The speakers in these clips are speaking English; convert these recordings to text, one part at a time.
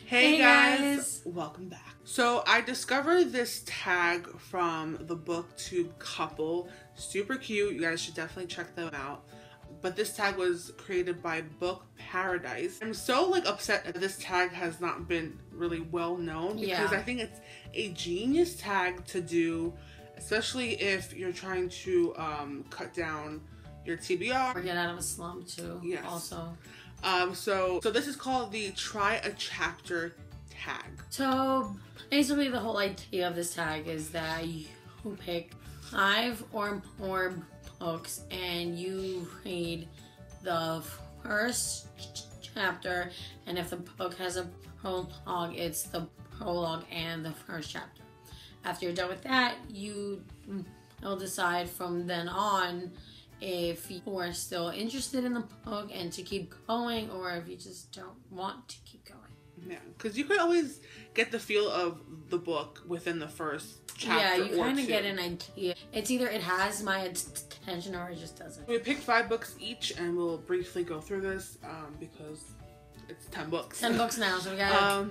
Hey guys, welcome back. So I discovered this tag from the booktube couple. Super cute. You guys should definitely check them out. But this tag was created by Book Paradise. I'm so upset that this tag has not been really well known because I think it's a genius tag to do, especially if you're trying to cut down your TBR or get out of a slump too. Yes. Also. So this is called the Try a Chapter tag. So basically the whole idea of this tag is that you pick 5 or more books and you read the first chapter, and if the book has a prologue, it's the prologue and the first chapter. After you're done with that, you'll decide from then on if you are still interested in the book and to keep going, or if you just don't want to keep going. Yeah, because you could always get the feel of the book within the first chapter. Yeah, you kind of get an idea. It's either it has my attention or it just doesn't. We picked 5 books each, and we'll briefly go through this because it's 10 books. 10 books now, so we got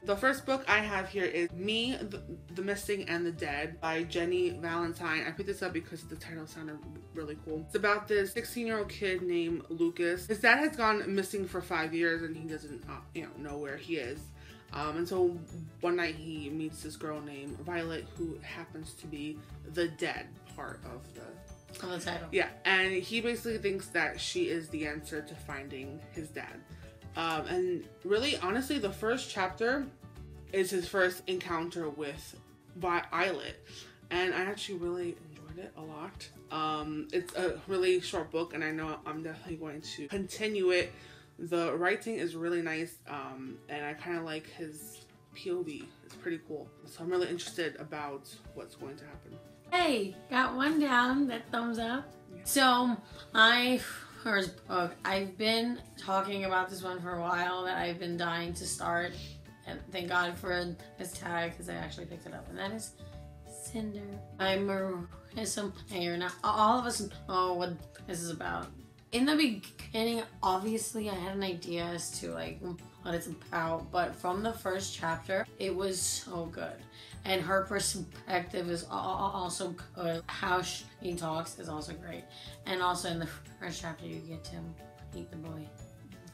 the first book I have here is Me, the Missing and the Dead by Jenny Valentine. I picked this up because the title sounded really cool. It's about this 16-year-old kid named Lucas. His dad has gone missing for 5 years and he doesn't know where he is. And so one night he meets this girl named Violet who happens to be the dead part of the title. Yeah, and he basically thinks that she is the answer to finding his dad. And really, honestly, the first chapter is his first encounter with Violet, and I actually really enjoyed it a lot. It's a really short book, and I know I'm definitely going to continue it. The writing is really nice, and I kind of like his POV. It's pretty cool. So I'm really interested about what's going to happen. Hey, got one down. That thumbs up. Yeah. So first book, I've been talking about this one for a while that I've been dying to start, and thank God for this tag because I actually picked it up, and that is Cinder by Marissa Mayer. Now all of us know what this is about. In the beginning, obviously I had an idea as to what it's about, but from the first chapter it was so good, and her perspective is also good. How she talks is also great, and also in the first chapter you get to meet the boy.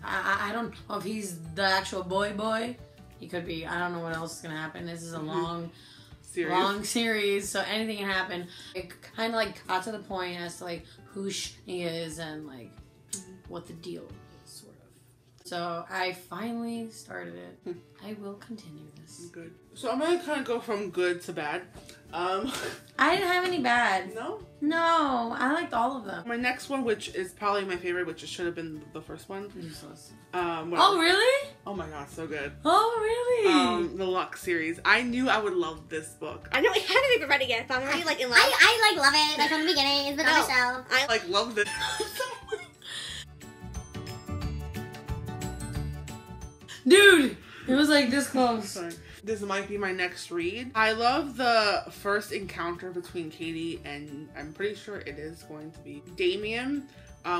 I don't know if he's the actual boy. He could be. I don't know what else is gonna happen. This is a long series, so anything can happen. It kind of got to the point as to who she is and what the deal is, sort of. So I finally started it. I will continue this. Good. So I'm gonna kind of go from good to bad. I didn't have any bad. No? No, I liked all of them. My next one, which is probably my favorite, which should have been the first one. Useless. Oh, really? Oh my god, so good. Oh, really? The Luck series. I knew I would love this book. I know we haven't even read it yet, so I'm already in love. I love it from the beginning. It's been on the show. I love this. Dude, it was this close. Sorry. This might be my next read. I love the first encounter between Katie and I'm pretty sure it is going to be Damien,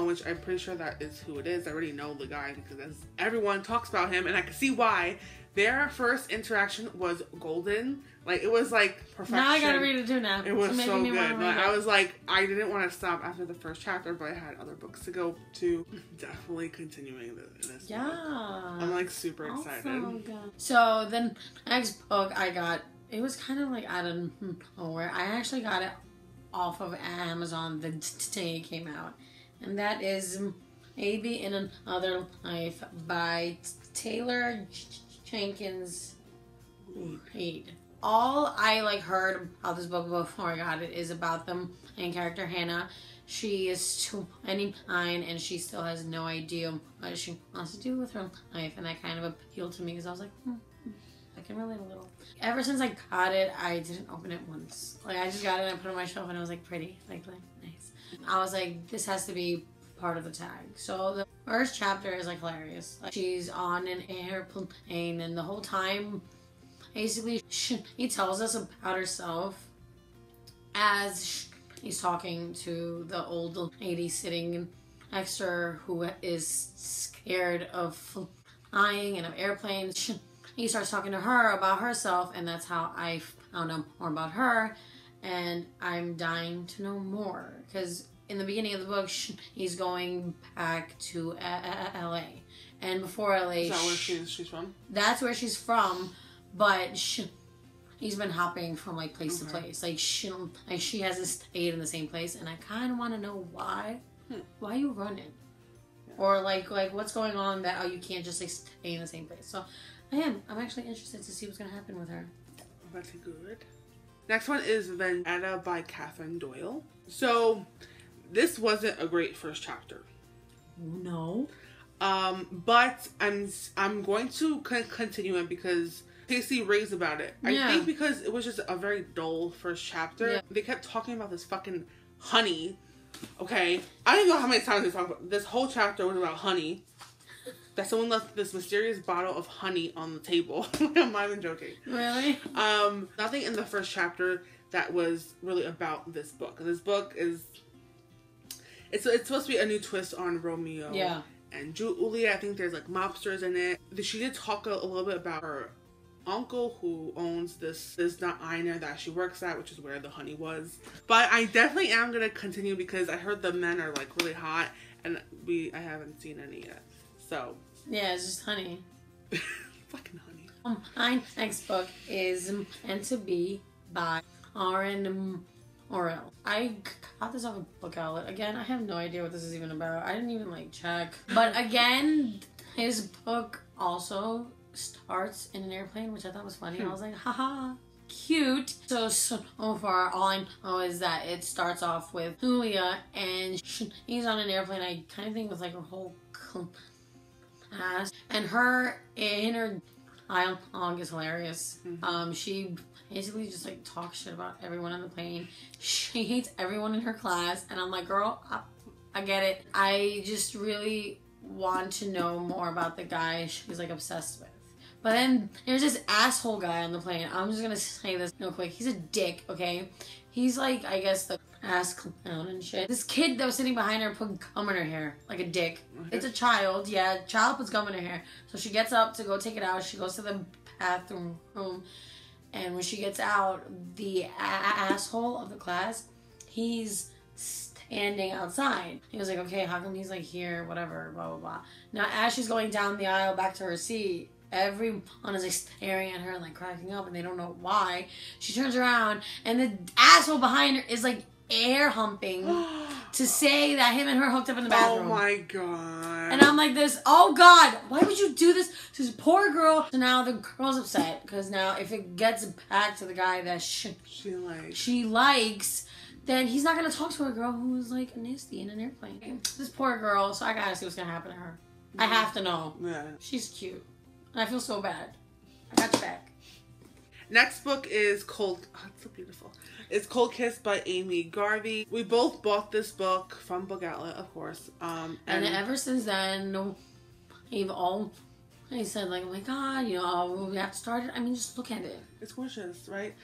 which I'm pretty sure that is who it is. I already know the guy because everyone talks about him, and I can see why. Their first interaction was golden. It was perfection. Now I gotta read it too now. It was so good. I was I didn't want to stop after the first chapter, but I had other books to go to. Definitely continuing this. Yeah. I'm super excited. So the next book I got, it was kind of out of nowhere. I actually got it off of Amazon the day it came out, and that is Maybe in Another Life by Taylor Jenkins Reid. All I heard about this book before I got it is about the main character Hannah. She is 29 and she still has no idea what she wants to do with her life, and that kind of appealed to me because I was I can relate a little. Ever since I got it, I didn't open it once. I just got it and I put it on my shelf and it was pretty, nice. I was this has to be part of the tag. So the first chapter is hilarious. She's on an airplane, and the whole time basically she tells us about herself as she's talking to the old lady sitting next to her who is scared of flying and of airplanes. he starts talking to her about herself, and that's how I found out more about her. And I'm dying to know more, because in the beginning of the book, he's going back to LA, and before LA, is that where she's from? That's where she's from, but he's been hopping from like place to place. Like she hasn't stayed in the same place, and I kind of want to know why. Why are you running? Yeah. Or like what's going on that you can't just like stay in the same place. So I'm actually interested to see what's gonna happen with her. That's good. Next one is Vendetta by Catherine Doyle. So this wasn't a great first chapter. No. But I'm going to continue it because Casey raves about it. I think because it was just a very dull first chapter. Yeah. They kept talking about this fucking honey. Okay, I don't know how many times they talked about this whole chapter was about honey. That someone left this mysterious bottle of honey on the table. I'm not even joking. Really? Nothing in the first chapter that was really about this book. This book is it's supposed to be a new twist on Romeo. Yeah. And Julia. I think there's like mobsters in it. She did talk a little bit about her uncle who owns this diner that she works at, which is where the honey was. But I definitely am gonna continue because I heard the men are like really hot, and I haven't seen any yet. So yeah, it's just honey. Fucking honey. My next book is meant to be by R.N. Orell. I got this off a book outlet. Again, I have no idea what this is even about. I didn't even like check. But again, his book also starts in an airplane, which I thought was funny. I was like, haha, cute. So far, all I know is that it starts off with Julia, and he's on an airplane. I kind of think with like a whole class, and her inner dialogue is hilarious. She basically just like talks shit about everyone on the plane. She hates everyone in her class, and I'm like, girl, I get it. I just really want to know more about the guy she's like obsessed with. But then there's this asshole guy on the plane. I'm just gonna say this real quick. He's a dick, okay? He's like, I guess, the ass clown and shit. This kid that was sitting behind her put gum in her hair, like a dick. It's a child, yeah. Child puts gum in her hair. So she gets up to go take it out. She goes to the bathroom room. And when she gets out, the asshole of the class, he's standing outside. He was like, okay, how come he's like here, whatever, blah, blah, blah. Now, as she's going down the aisle back to her seat, everyone is like staring at her and like cracking up, and they don't know why. She turns around, and the asshole behind her is like air humping to say that him and her hooked up in the bathroom. Oh my god. And I'm like this, oh god, why would you do this to this poor girl? So now the girl's upset, because now if it gets back to the guy that she likes, then he's not going to talk to a girl who's like nasty in an airplane. This poor girl, so I gotta see what's going to happen to her. I have to know. Yeah. She's cute. And I feel so bad. I got your back. Next book is Cold... Oh, it's so beautiful. It's Cold Kiss by Amy Garvey. We both bought this book from Book Outlet, of course. And ever since then, we've all... He said, like, oh my god, you know, we have to start it. I mean, just look at it. It's gorgeous, right?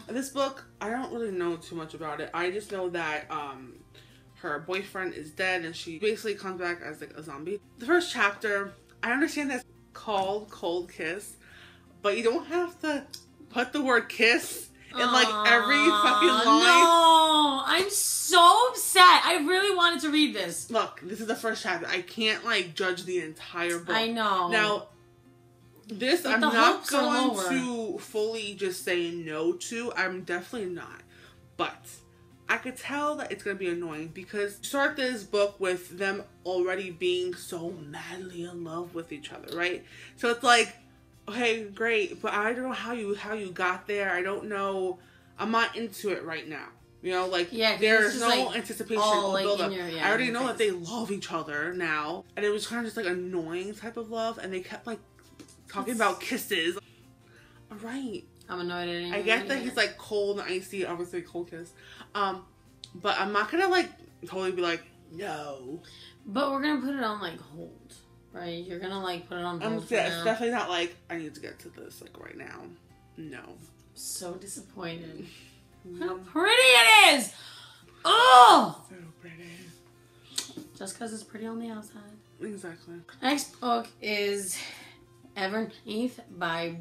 This book, I don't really know too much about it. I just know that her boyfriend is dead, and she basically comes back as like a zombie. The first chapter, I understand that's called Cold Kiss, but you don't have to put the word kiss in like every fucking line. No, I'm so upset. I really wanted to read this. Look, this is the first chapter. I can't like judge the entire book. I know. Now, this I'm not going to fully just say no to. I'm definitely not. But I could tell that it's going to be annoying because you start this book with them already being so madly in love with each other, right? So it's like, okay, great, but I don't know how you got there. I don't know. I'm not into it right now. You know, like, there's no like anticipation or like build up. I already know that they love each other now. And it was kind of just like annoying type of love. And they kept like talking about kisses. All right. I'm annoyed at it. I get that he's like cold and icy, obviously Cold Kiss. But I'm not gonna like totally be like, no. But we're gonna put it on like hold, right? You're gonna like put it on hold. It's definitely not like I need to get to this like right now. No. So disappointed. How pretty it is! Oh! So pretty. Just because it's pretty on the outside. Exactly. Next book is Eath by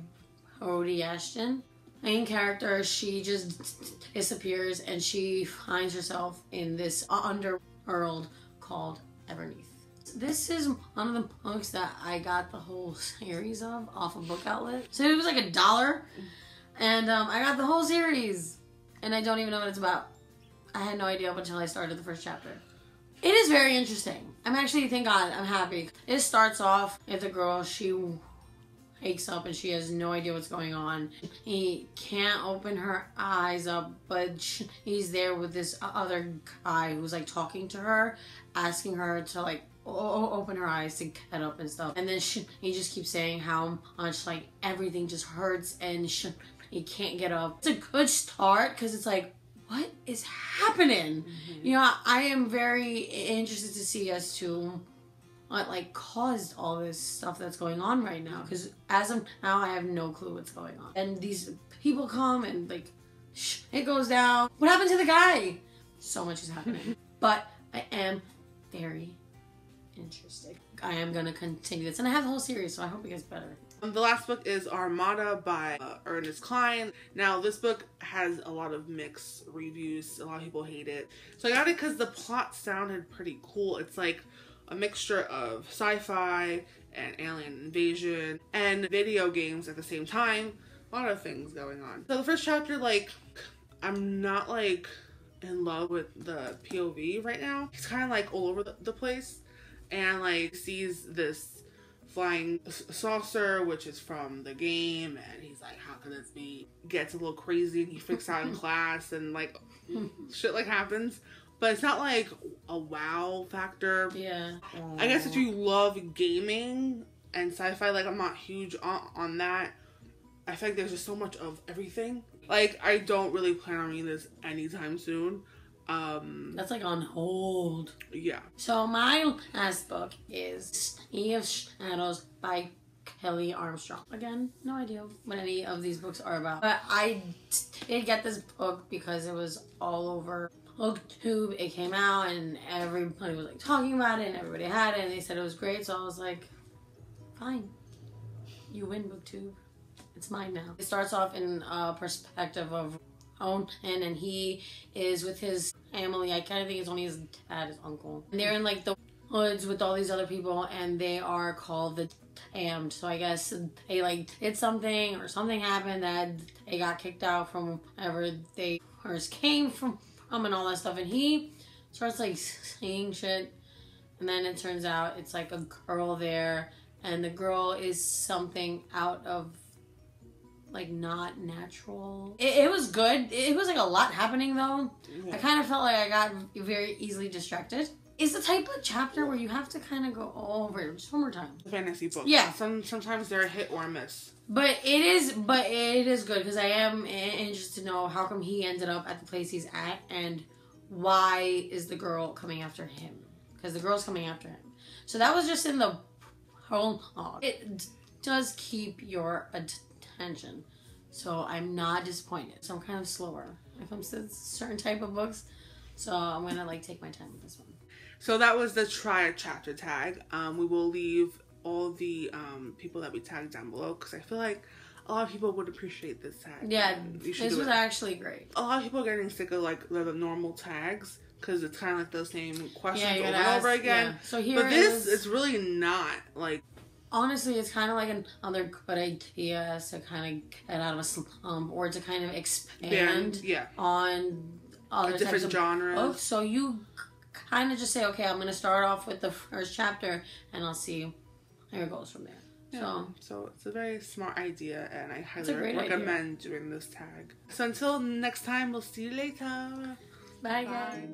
Brody Ashton. Main character, she just disappears and she finds herself in this underworld called Everneath. This is one of the books that I got the whole series of off of Book Outlet. So it was like $1, and I got the whole series, and I don't even know what it's about. I had no idea up until I started the first chapter. It is very interesting. I'm actually, thank God, I'm happy. It starts off with a girl, she wakes up and she has no idea what's going on. He can't open her eyes up, but he's there with this other guy who's like talking to her, asking her to like open her eyes to get up and stuff. And then he just keeps saying how much like everything just hurts and he can't get up. It's a good start because it's like, what is happening? Mm-hmm. You know, I am very interested to see as to what like caused all this stuff that's going on right now, because as of now I have no clue what's going on, and these people come and like it goes down. What happened to the guy? So much is happening. But I am very interested. I am gonna continue this, and I have the whole series, so I hope it gets better. The last book is Armada by Ernest Cline. Now this book has a lot of mixed reviews. A lot of people hate it, so I got it because the plot sounded pretty cool. It's like a mixture of sci-fi and alien invasion and video games at the same time. A lot of things going on. So the first chapter, like, I'm not like in love with the POV right now. He's kind of like all over the place, and like sees this flying saucer, which is from the game, and he's like, how could this be? Gets a little crazy and he freaks out in class, and like shit like happens. But it's not like a wow factor. Yeah. I guess if you love gaming and sci-fi, like I'm not huge on that. I feel like there's just so much of everything. Like I don't really plan on reading this anytime soon. That's like on hold. Yeah. So my last book is Sea of Shadows by Kelly Armstrong. Again, no idea what any of these books are about. But I did get this book because it was all over BookTube. It came out and everybody was like talking about it and everybody had it and they said it was great, so I was like, fine, you win, BookTube, it's mine now. It starts off in a perspective of Owen, and he is with his family. I kind of think it's only his dad, his uncle, and they're in like the woods with all these other people, and they are called the Damned. So I guess they like did something or something happened that they got kicked out from wherever they first came from and all that stuff, and he starts like saying shit, and then it turns out it's like a girl there, and the girl is something out of like not natural. It was good. It was like a lot happening though. Yeah. I kind of felt like I got very easily distracted. It's the type of chapter where you have to kind of go over it just one more time. Fantasy books. Yeah. Sometimes they're a hit or a miss. But it is good because I am interested to know how come he ended up at the place he's at, and why is the girl coming after him? Because the girl's coming after him. So that was just in the prologue. It does keep your attention, so I'm not disappointed. So I'm kind of slower when it comes to certain type of books, so I'm gonna like take my time with this one. So that was the try a chapter tag. We will leave all the people that we tagged down below because I feel like a lot of people would appreciate this tag. Yeah, this was actually great. A lot of people are getting sick of like the normal tags because it's kind of like the same questions over and ask, over again. Yeah. So here, but this it's really not like. Honestly, it's kind of like another good idea to kind of get out of a slump or to kind of expand on other different genres. Books. So you kind of just say, okay, I'm going to start off with the first chapter and I'll see where it goes from there. Yeah. So it's a very smart idea, and I highly recommend doing this tag. So until next time, we'll see you later. Bye. Guys.